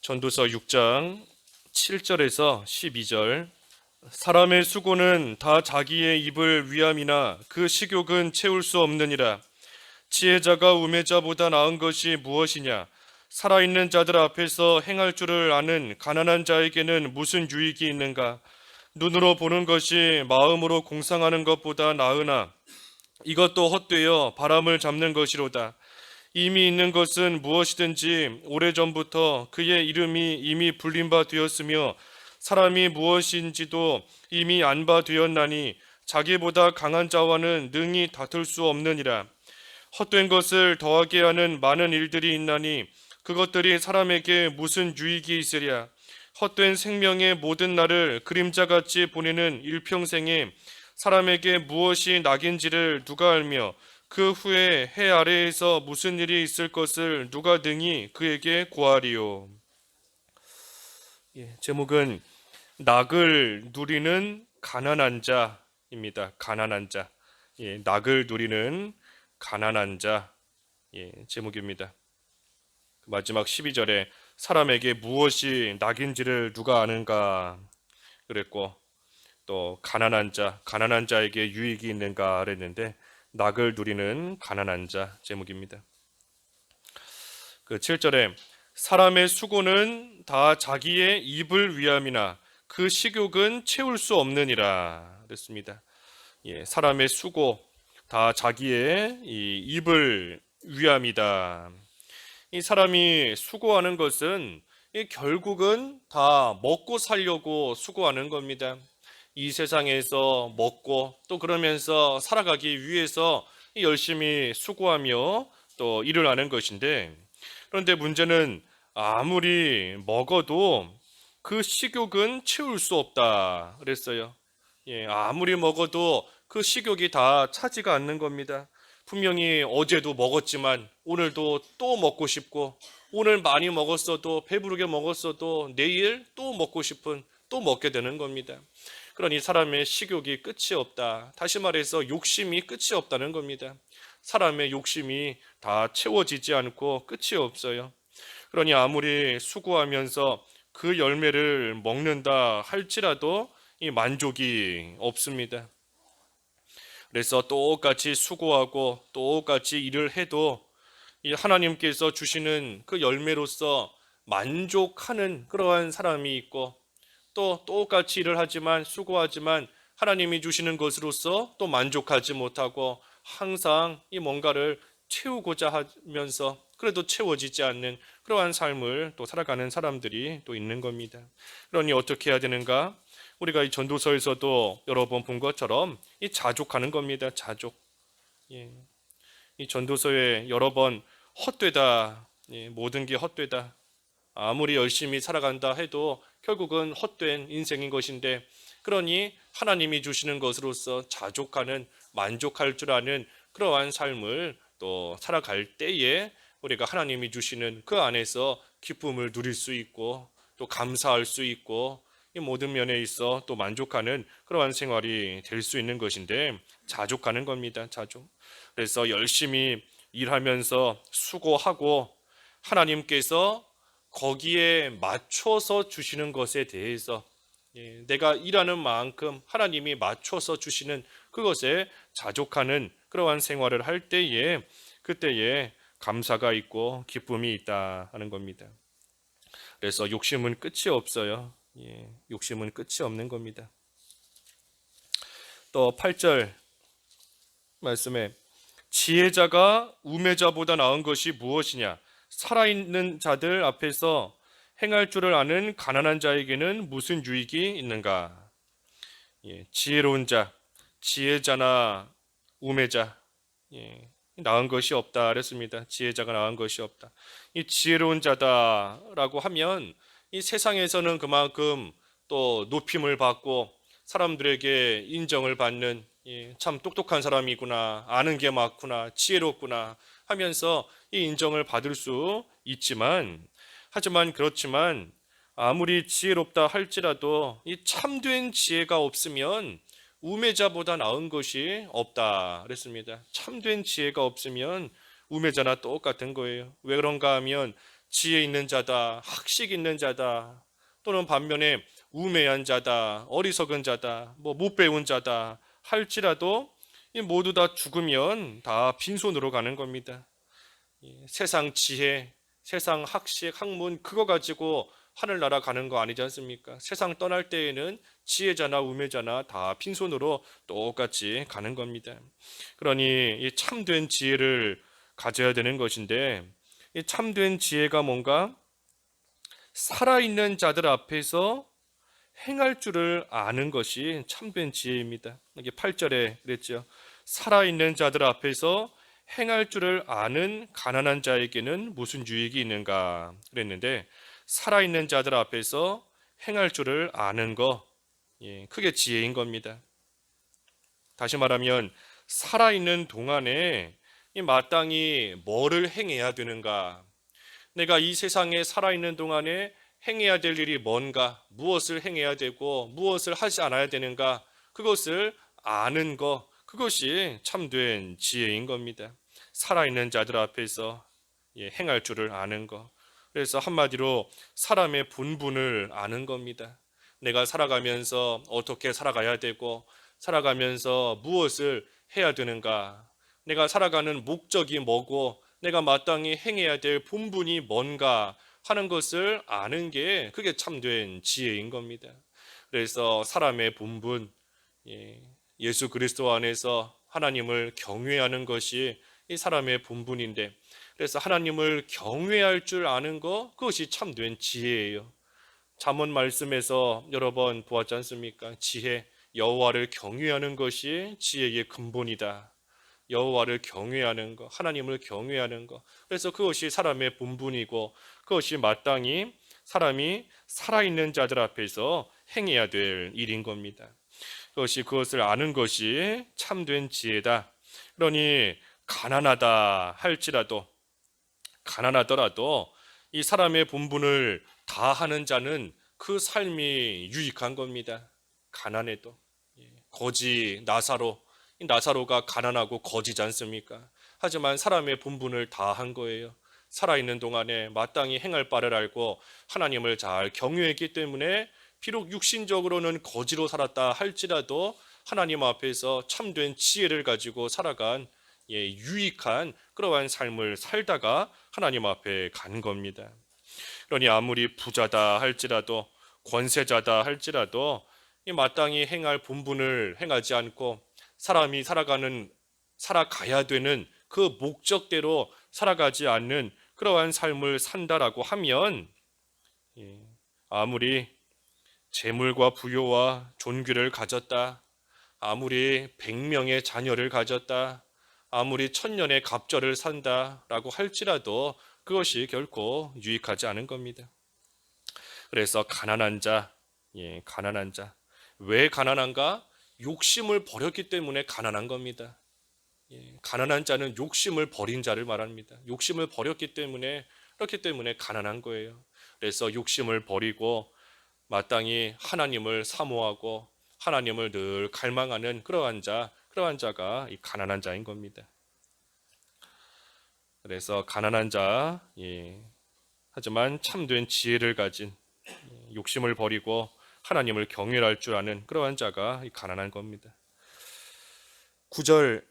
전도서 6장 7절에서 12절. 사람의 수고는 다 자기의 입을 위함이나 그 식욕은 채울 수 없느니라. 지혜자가 우매자보다 나은 것이 무엇이냐? 살아있는 자들 앞에서 행할 줄을 아는 가난한 자에게는 무슨 유익이 있는가? 눈으로 보는 것이 마음으로 공상하는 것보다 나으나 이것도 헛되어 바람을 잡는 것이로다. 이미 있는 것은 무엇이든지 오래전부터 그의 이름이 이미 불린 바 되었으며 사람이 무엇인지도 이미 안 바 되었나니 자기보다 강한 자와는 능히 다툴 수 없느니라. 헛된 것을 더하게 하는 많은 일들이 있나니 그것들이 사람에게 무슨 유익이 있으랴. 헛된 생명의 모든 날을 그림자같이 보내는 일평생에 사람에게 무엇이 낙인지를 누가 알며 그 후에 해 아래에서 무슨 일이 있을 것을 누가 능히 그에게 고하리요. 제목은 낙을 누리는 가난한 자입니다. 가난한 자. 낙을 누리는 가난한 자. 제목입니다. 마지막 12절에 사람에게 무엇이 낙인지를 누가 아는가 그랬고, 또 가난한 자에게 유익이 있는가 그랬는데 낙을 누리는 가난한 자 제목입니다. 그 7절에 사람의 수고는 다 자기의 입을 위함이나 그 식욕은 채울 수 없느니라 그랬습니다. 사람의 수고 다 자기의 이 입을 위함이다. 이 사람이 수고하는 것은 결국은 다 먹고 살려고 수고하는 겁니다. 이 세상에서 먹고 또 그러면서 살아가기 위해서 열심히 수고하며 또 일을 하는 것인데, 그런데 문제는 아무리 먹어도 그 식욕은 채울 수 없다 그랬어요. 아무리 먹어도 그 식욕이 다 차지가 않는 겁니다. 분명히 어제도 먹었지만 오늘도 또 먹고 싶고, 오늘 많이 먹었어도 배부르게 먹었어도 내일 또 먹고 싶은 또 먹게 되는 겁니다. 그러니 사람의 식욕이 끝이 없다. 다시 말해서 욕심이 끝이 없다는 겁니다. 사람의 욕심이 다 채워지지 않고 끝이 없어요. 그러니 아무리 수고하면서 그 열매를 먹는다 할지라도 이 만족이 없습니다. 그래서 똑같이 수고하고 똑같이 일을 해도 이 하나님께서 주시는 그 열매로서 만족하는 그러한 사람이 있고, 또 똑같이 일을 하지만 수고하지만 하나님이 주시는 것으로서 또 만족하지 못하고 항상 이 뭔가를 채우고자 하면서 그래도 채워지지 않는 그러한 삶을 또 살아가는 사람들이 또 있는 겁니다. 그러니 어떻게 해야 되는가? 우리가 이 전도서에서도 여러 번 본 것처럼 이 자족하는 겁니다. 자족. 이 전도서에 여러 번 헛되다, 모든 게 헛되다, 아무리 열심히 살아간다 해도 결국은 헛된 인생인 것인데, 그러니 하나님이 주시는 것으로서 자족하는, 만족할 줄 아는 그러한 삶을 또 살아갈 때에 우리가 하나님이 주시는 그 안에서 기쁨을 누릴 수 있고 또 감사할 수 있고 이 모든 면에 있어 또 만족하는 그러한 생활이 될 수 있는 것인데, 자족하는 겁니다. 자족. 그래서 열심히 일하면서 수고하고 하나님께서 거기에 맞춰서 주시는 것에 대해서, 내가 일하는 만큼 하나님이 맞춰서 주시는 그것에 자족하는 그러한 생활을 할 때에, 그때에 감사가 있고 기쁨이 있다 하는 겁니다. 그래서 욕심은 끝이 없어요. 욕심은 끝이 없는 겁니다. 또 8절 말씀에 지혜자가 우매자보다 나은 것이 무엇이냐? 살아있는 자들 앞에서 행할 줄을 아는 가난한 자에게는 무슨 유익이 있는가? 지혜로운 자, 지혜자나 우매자, 나은 것이 없다 그랬습니다. 지혜자가 나은 것이 없다. 이 지혜로운 자다라고 하면 이 세상에서는 그만큼 또 높임을 받고 사람들에게 인정을 받는, 참 똑똑한 사람이구나, 아는 게 많구나, 지혜롭구나 하면서 이 인정을 받을 수 있지만, 하지만 그렇지만 아무리 지혜롭다 할지라도 이 참된 지혜가 없으면 우매자보다 나은 것이 없다 그랬습니다. 참된 지혜가 없으면 우매자나 똑같은 거예요. 왜 그런가 하면 지혜 있는 자다, 학식 있는 자다, 또는 반면에 우매한 자다, 어리석은 자다, 못 배운 자다 할지라도 이 모두 다 죽으면 다 빈손으로 가는 겁니다. 세상 지혜, 세상 학식, 학문 그거 가지고 하늘나라 가는 거 아니지 않습니까? 세상 떠날 때에는 지혜자나 우매자나 다 빈손으로 똑같이 가는 겁니다. 그러니 이 참된 지혜를 가져야 되는 것인데, 이 참된 지혜가 뭔가 살아있는 자들 앞에서 행할 줄을 아는 것이 참된 지혜입니다. 이게 8절에 그랬죠. 살아있는 자들 앞에서 행할 줄을 아는 가난한 자에게는 무슨 유익이 있는가 그랬는데, 살아있는 자들 앞에서 행할 줄을 아는 거, 크게 지혜인 겁니다. 다시 말하면 살아있는 동안에 이 마땅히 뭐를 행해야 되는가, 내가 이 세상에 살아있는 동안에 행해야 될 일이 뭔가, 무엇을 행해야 되고 무엇을 하지 않아야 되는가, 그것을 아는 것, 그것이 참된 지혜인 겁니다. 살아있는 자들 앞에서 행할 줄을 아는 것. 그래서 한마디로 사람의 본분을 아는 겁니다. 내가 살아가면서 어떻게 살아가야 되고 살아가면서 무엇을 해야 되는가, 내가 살아가는 목적이 뭐고 내가 마땅히 행해야 될 본분이 뭔가 하는 것을 아는 게 그게 참된 지혜인 겁니다. 그래서 사람의 본분, 예수 그리스도 안에서 하나님을 경외하는 것이 이 사람의 본분인데, 그래서 하나님을 경외할 줄 아는 것, 그것이 참된 지혜예요. 잠언 말씀에서 여러 번 보았지 않습니까? 지혜, 여호와를 경외하는 것이 지혜의 근본이다. 여호와를 경외하는 것, 하나님을 경외하는 것. 그래서 그것이 사람의 본분이고 그것이 마땅히 사람이 살아있는 자들 앞에서 행해야 될 일인 겁니다. 그것을 아는 것이 참된 지혜다. 그러니 가난하더라도 이 사람의 본분을 다 하는 자는 그 삶이 유익한 겁니다. 가난해도. 거지 나사로가 가난하고 거지지 않습니까? 하지만 사람의 본분을 다 한 거예요. 살아있는 동안에 마땅히 행할 바를 알고 하나님을 잘 경외했기 때문에 비록 육신적으로는 거지로 살았다 할지라도 하나님 앞에서 참된 지혜를 가지고 살아간 유익한 그러한 삶을 살다가 하나님 앞에 간 겁니다. 그러니 아무리 부자다 할지라도 권세자다 할지라도 이 마땅히 행할 본분을 행하지 않고 사람이 살아가야 되는 그 목적대로 살아가지 않는 그러한 삶을 산다라고 하면, 아무리 재물과 부요와 존귀를 가졌다, 아무리 100명의 자녀를 가졌다, 아무리 1000년의 갑절을 산다라고 할지라도 그것이 결코 유익하지 않은 겁니다. 그래서 가난한 자, 왜 가난한가? 욕심을 버렸기 때문에 가난한 겁니다. 가난한 자는 욕심을 버린 자를 말합니다. 욕심을 버렸기 때문에, 그렇기 때문에 가난한 거예요. 그래서 욕심을 버리고 마땅히 하나님을 사모하고 하나님을 늘 갈망하는 그러한 자가 이 가난한 자인 겁니다. 그래서 가난한 자, 하지만 참된 지혜를 가진, 욕심을 버리고 하나님을 경외할 줄 아는 그러한 자가 가난한 겁니다. 9절,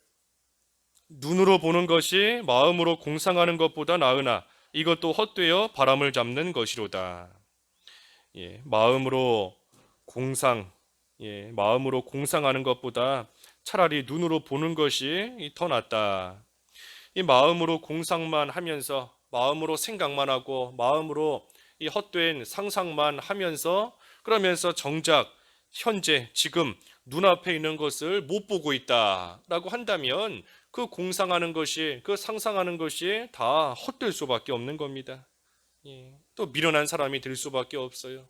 눈으로 보는 것이 마음으로 공상하는 것보다 나으나 이것도 헛되어 바람을 잡는 것이로다. 마음으로 공상하는 것보다 차라리 눈으로 보는 것이 더 낫다. 이 마음으로 공상만 하면서, 마음으로 생각만 하고, 마음으로 이 헛된 상상만 하면서, 그러면서 정작 현재 지금 눈앞에 있는 것을 못 보고 있다라고 한다면 그 공상하는 것이, 그 상상하는 것이 다 헛될 수밖에 없는 겁니다. 또 미련한 사람이 될 수밖에 없어요.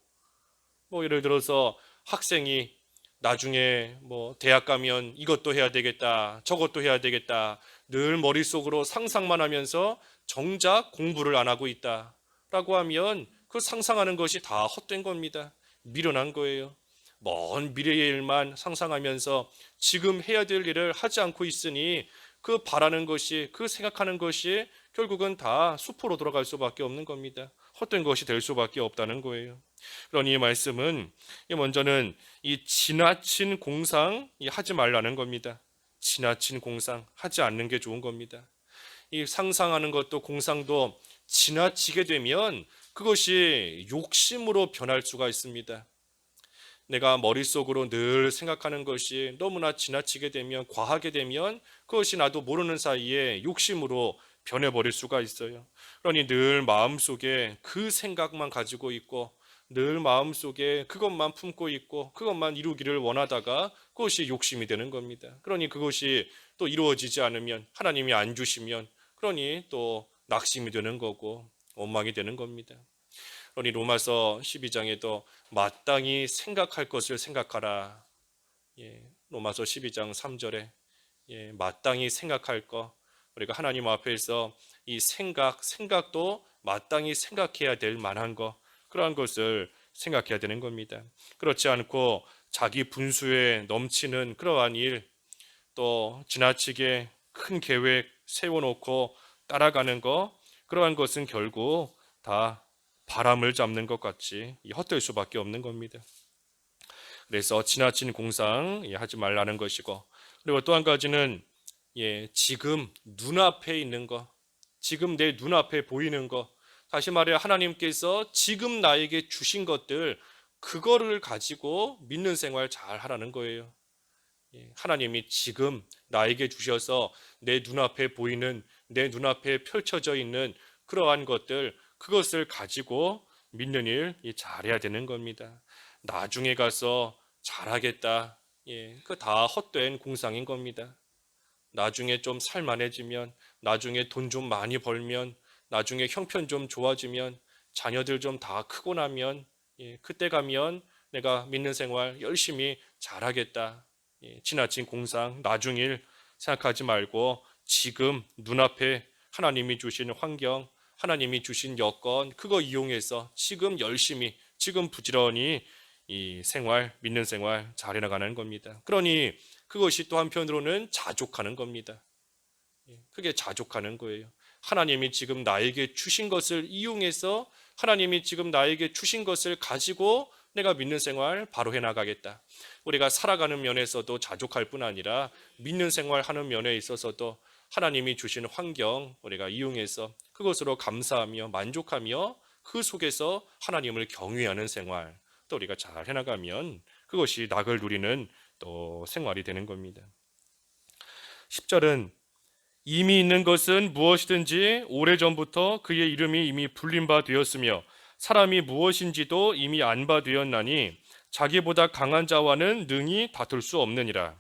예를 들어서 학생이 나중에 대학 가면 이것도 해야 되겠다, 저것도 해야 되겠다, 늘 머릿속으로 상상만 하면서 정작 공부를 안 하고 있다라고 하면 그 상상하는 것이 다 헛된 겁니다. 미련한 거예요. 먼 미래의 일만 상상하면서 지금 해야 될 일을 하지 않고 있으니 그 바라는 것이, 그 생각하는 것이 결국은 다 수포로 돌아갈 수밖에 없는 겁니다. 헛된 것이 될 수밖에 없다는 거예요. 그러니 이 말씀은 먼저는 이 지나친 공상 하지 말라는 겁니다. 지나친 공상 하지 않는 게 좋은 겁니다. 이 상상하는 것도 공상도 지나치게 되면 그것이 욕심으로 변할 수가 있습니다. 내가 머릿속으로 늘 생각하는 것이 너무나 지나치게 되면, 과하게 되면 그것이 나도 모르는 사이에 욕심으로 변해버릴 수가 있어요. 그러니 늘 마음속에 그 생각만 가지고 있고 늘 마음속에 그것만 품고 있고 그것만 이루기를 원하다가 그것이 욕심이 되는 겁니다. 그러니 그것이 또 이루어지지 않으면, 하나님이 안 주시면, 그러니 또 낙심이 되는 거고 원망이 되는 겁니다. 그러니 로마서 12장에도 마땅히 생각할 것을 생각하라. 로마서 12장 3절에 마땅히 생각할 것, 우리가 하나님 앞에서 이 생각도 마땅히 생각해야 될 만한 것, 그러한 것을 생각해야 되는 겁니다. 그렇지 않고 자기 분수에 넘치는 그러한 일, 또 지나치게 큰 계획 세워놓고 따라가는 것, 그러한 것은 결국 다 바람을 잡는 것 같이 헛될 수밖에 없는 겁니다. 그래서 지나친 공상 하지 말라는 것이고, 그리고 또 한 가지는 지금 눈앞에 있는 것, 지금 내 눈앞에 보이는 것, 다시 말해 하나님께서 지금 나에게 주신 것들, 그거를 가지고 믿는 생활 잘 하라는 거예요. 하나님이 지금 나에게 주셔서 내 눈앞에 보이는, 내 눈앞에 펼쳐져 있는 그러한 것들, 그것을 가지고 믿는 일 잘해야 되는 겁니다. 나중에 가서 잘하겠다, 그거 다 헛된 공상인 겁니다. 나중에 좀 살만해지면, 나중에 돈 좀 많이 벌면, 나중에 형편 좀 좋아지면, 자녀들 좀 다 크고 나면, 그때 가면 내가 믿는 생활 열심히 잘하겠다. 지나친 공상, 나중일 생각하지 말고 지금 눈앞에 하나님이 주신 환경, 하나님이 주신 여건, 그거 이용해서 지금 열심히, 지금 부지런히 이 생활, 믿는 생활 잘 해나가는 겁니다. 그러니 그것이 또 한편으로는 자족하는 겁니다. 그게 자족하는 거예요. 하나님이 지금 나에게 주신 것을 이용해서, 하나님이 지금 나에게 주신 것을 가지고 내가 믿는 생활 바로 해나가겠다. 우리가 살아가는 면에서도 자족할 뿐 아니라 믿는 생활 하는 면에 있어서도 하나님이 주신 환경 우리가 이용해서 그것으로 감사하며 만족하며 그 속에서 하나님을 경외하는 생활 또 우리가 잘 해나가면 그것이 낙을 누리는 또 생활이 되는 겁니다. 10절은 이미 있는 것은 무엇이든지 오래전부터 그의 이름이 이미 불린 바 되었으며 사람이 무엇인지도 이미 안 바 되었나니 자기보다 강한 자와는 능히 다툴 수 없느니라.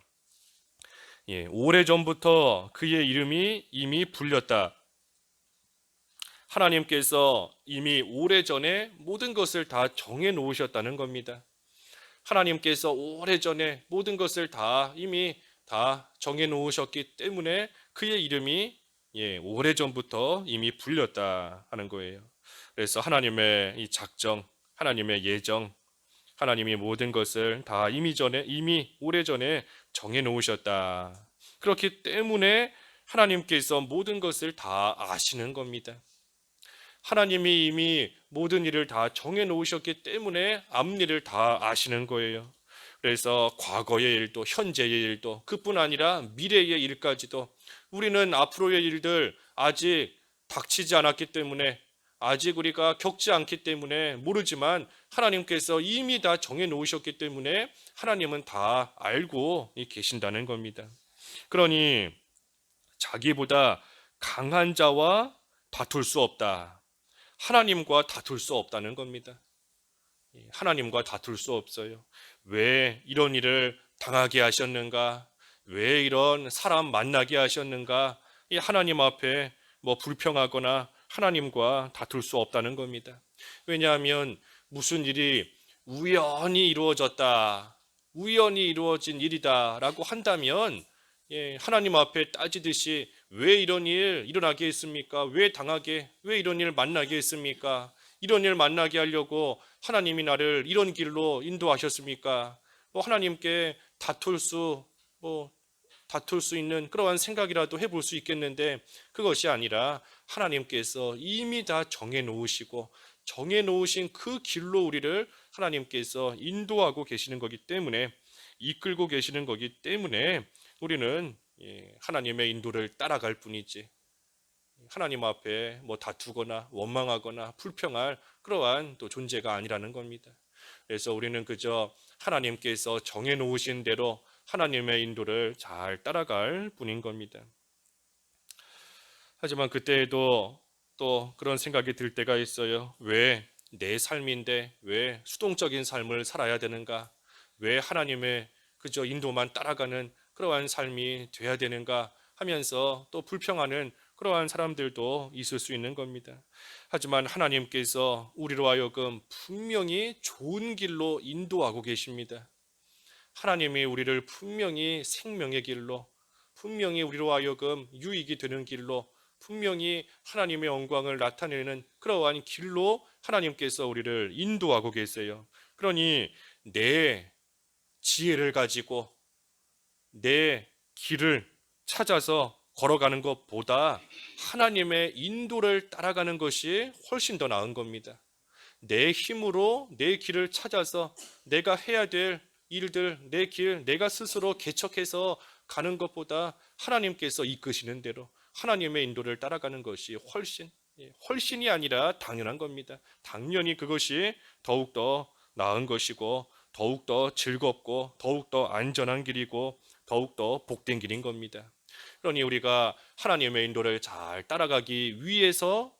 오래전부터 그의 이름이 이미 불렸다. 하나님께서 이미 오래전에 모든 것을 다 정해 놓으셨다는 겁니다. 하나님께서 오래전에 모든 것을 다 이미 다 정해 놓으셨기 때문에 그의 이름이 오래전부터 이미 불렸다 하는 거예요. 그래서 하나님의 이 작정, 하나님의 예정, 하나님이 모든 것을 다 이미 오래전에 정해 놓으셨다. 그렇기 때문에 하나님께서 모든 것을 다 아시는 겁니다. 하나님이 이미 모든 일을 다 정해 놓으셨기 때문에 앞일을 다 아시는 거예요. 그래서 과거의 일도 현재의 일도 그뿐 아니라 미래의 일까지도 우리는 앞으로의 일들 아직 닥치지 않았기 때문에 아직 우리가 겪지 않기 때문에 모르지만 하나님께서 이미 다 정해 놓으셨기 때문에 하나님은 다 알고 계신다는 겁니다. 그러니 자기보다 강한 자와 다툴 수 없다. 하나님과 다툴 수 없다는 겁니다. 하나님과 다툴 수 없어요. 왜 이런 일을 당하게 하셨는가? 왜 이런 사람 만나게 하셨는가? 이 하나님 앞에 불평하거나 하나님과 다툴 수 없다는 겁니다. 왜냐하면 무슨 일이 우연히 이루어졌다, 우연히 이루어진 일이다라고 한다면 하나님 앞에 따지듯이 왜 이런 일 일어나게 했습니까? 왜 이런 일 만나게 했습니까? 이런 일 만나게 하려고 하나님이 나를 이런 길로 인도하셨습니까? 하나님께 다툴 수 다툴 수 있는 그러한 생각이라도 해볼 수 있겠는데, 그것이 아니라 하나님께서 이미 다 정해놓으시고 정해놓으신 그 길로 우리를 하나님께서 인도하고 계시는 거기 때문에, 이끌고 계시는 거기 때문에 우리는 하나님의 인도를 따라갈 뿐이지, 하나님 앞에 뭐 다투거나 원망하거나 불평할 그러한 또 존재가 아니라는 겁니다. 그래서 우리는 그저 하나님께서 정해놓으신 대로 하나님의 인도를 잘 따라갈 뿐인 겁니다. 하지만 그때에도 또 그런 생각이 들 때가 있어요. 왜 내 삶인데 왜 수동적인 삶을 살아야 되는가? 왜 하나님의 그저 인도만 따라가는 그러한 삶이 돼야 되는가 하면서 또 불평하는 그러한 사람들도 있을 수 있는 겁니다. 하지만 하나님께서 우리로 하여금 분명히 좋은 길로 인도하고 계십니다. 하나님이 우리를 분명히 생명의 길로, 분명히 우리로 하여금 유익이 되는 길로, 분명히 하나님의 영광을 나타내는 그러한 길로 하나님께서 우리를 인도하고 계세요. 그러니 내 지혜를 가지고 내 길을 찾아서 걸어가는 것보다 하나님의 인도를 따라가는 것이 훨씬 더 나은 겁니다. 내 힘으로 내 길을 찾아서 내가 해야 될 일들, 내 길, 내가 스스로 개척해서 가는 것보다 하나님께서 이끄시는 대로 하나님의 인도를 따라가는 것이 훨씬이 아니라 당연한 겁니다. 당연히 그것이 더욱더 나은 것이고 더욱더 즐겁고 더욱더 안전한 길이고 더욱더 복된 길인 겁니다. 그러니 우리가 하나님의 인도를 잘 따라가기 위해서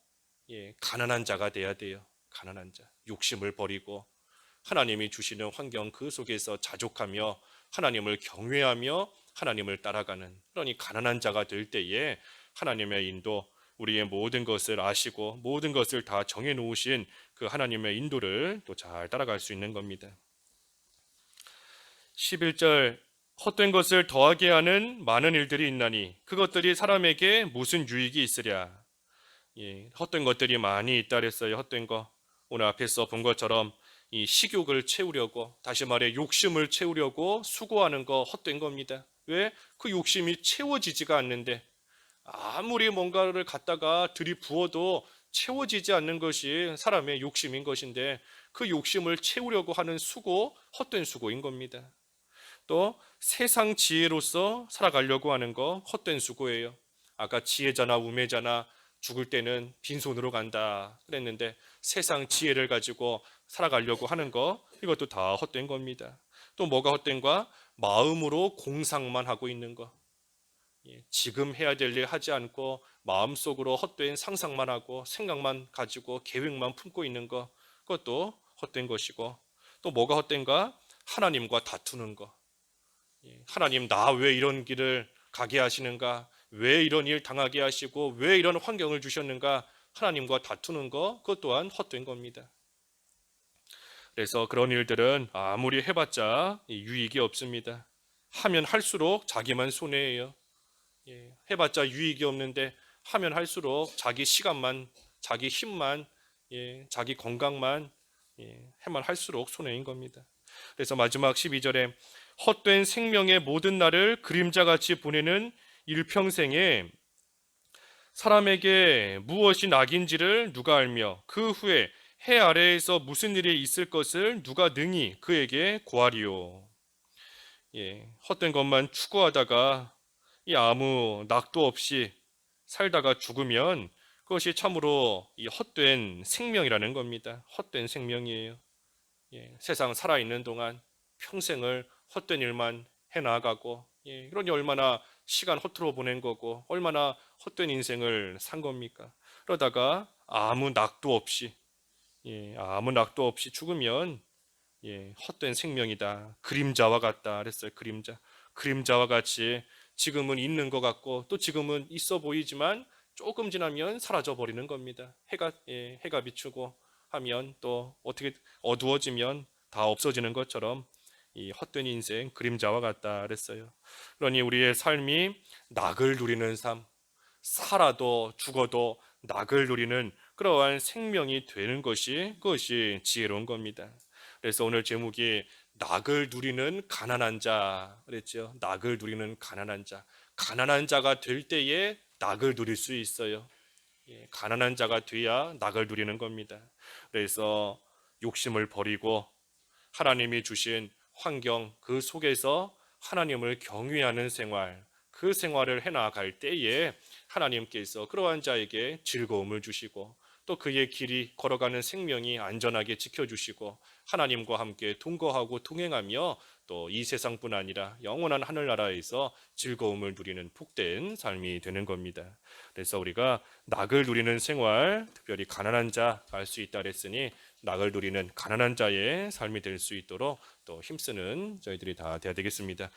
가난한 자가 돼야 돼요. 가난한 자, 욕심을 버리고 하나님이 주시는 환경 그 속에서 자족하며 하나님을 경외하며 하나님을 따라가는, 그러니 가난한 자가 될 때에 하나님의 인도, 우리의 모든 것을 아시고 모든 것을 다 정해 놓으신 그 하나님의 인도를 또 잘 따라갈 수 있는 겁니다. 11절, 헛된 것을 더하게 하는 많은 일들이 있나니 그것들이 사람에게 무슨 유익이 있으랴. 헛된 것들이 많이 있다 그랬어요. 헛된 거. 오늘 앞에서 본 것처럼 이 식욕을 채우려고, 다시 말해 욕심을 채우려고 수고하는 거 헛된 겁니다. 왜? 그 욕심이 채워지지가 않는데, 아무리 뭔가를 갖다가 들이부어도 채워지지 않는 것이 사람의 욕심인 것인데, 그 욕심을 채우려고 하는 수고, 헛된 수고인 겁니다. 또 세상 지혜로서 살아가려고 하는 거 헛된 수고예요. 아까 지혜자나 우매자나 죽을 때는 빈손으로 간다 그랬는데, 세상 지혜를 가지고 살아가려고 하는 거, 이것도 다 헛된 겁니다. 또 뭐가 헛된가? 마음으로 공상만 하고 있는 거. 지금 해야 될 일 하지 않고 마음속으로 헛된 상상만 하고 생각만 가지고 계획만 품고 있는 거, 그것도 헛된 것이고, 또 뭐가 헛된가? 하나님과 다투는 거. 하나님, 나 왜 이런 길을 가게 하시는가? 왜 이런 일 당하게 하시고 왜 이런 환경을 주셨는가? 하나님과 다투는 거, 그것 또한 헛된 겁니다. 그래서 그런 일들은 아무리 해봤자 유익이 없습니다. 하면 할수록 자기만 손해예요. 해봤자 유익이 없는데 하면 할수록 자기 시간만, 자기 힘만, 자기 건강만 해만 할수록 손해인 겁니다. 그래서 마지막 12절에 헛된 생명의 모든 날을 그림자같이 보내는 일평생에 사람에게 무엇이 낙인지를 누가 알며 그 후에 해 아래에서 무슨 일이 있을 것을 누가 능히 그에게 고하리요. 헛된 것만 추구하다가 아무 낙도 없이 살다가 죽으면 그것이 참으로 이 헛된 생명이라는 겁니다. 헛된 생명이에요. 세상 살아있는 동안 평생을 헛된 일만 해나가고, 그러니 얼마나 시간 허투루 보낸 거고 얼마나 헛된 인생을 산 겁니까? 그러다가 아무 낙도 없이 죽으면 헛된 생명이다. 그림자와 같다 그랬어요. 그림자와 같이 지금은 있는 것 같고 또 지금은 있어 보이지만 조금 지나면 사라져 버리는 겁니다. 해가 비추고 하면 또 어떻게 어두워지면 다 없어지는 것처럼 이 헛된 인생 그림자와 같다 그랬어요. 그러니 우리의 삶이 낙을 누리는 삶, 살아도 죽어도 낙을 누리는 그러한 생명이 되는 것이, 그것이 지혜로운 겁니다. 그래서 오늘 제목이 낙을 누리는 가난한 자 그랬죠. 낙을 누리는 가난한 자. 가난한 자가 될 때에 낙을 누릴 수 있어요. 예, 가난한 자가 돼야 낙을 누리는 겁니다. 그래서 욕심을 버리고 하나님이 주신 환경 그 속에서 하나님을 경외하는 생활, 그 생활을 해나갈 때에 하나님께서 그러한 자에게 즐거움을 주시고 또 그의 길이 걸어가는 생명이 안전하게 지켜주시고 하나님과 함께 동거하고 동행하며 또 이 세상뿐 아니라 영원한 하늘나라에서 즐거움을 누리는 복된 삶이 되는 겁니다. 그래서 우리가 낙을 누리는 생활, 특별히 가난한 자 알 수 있다 그랬으니 낙을 누리는 가난한 자의 삶이 될 수 있도록 또 힘쓰는 저희들이 다 돼야 되겠습니다.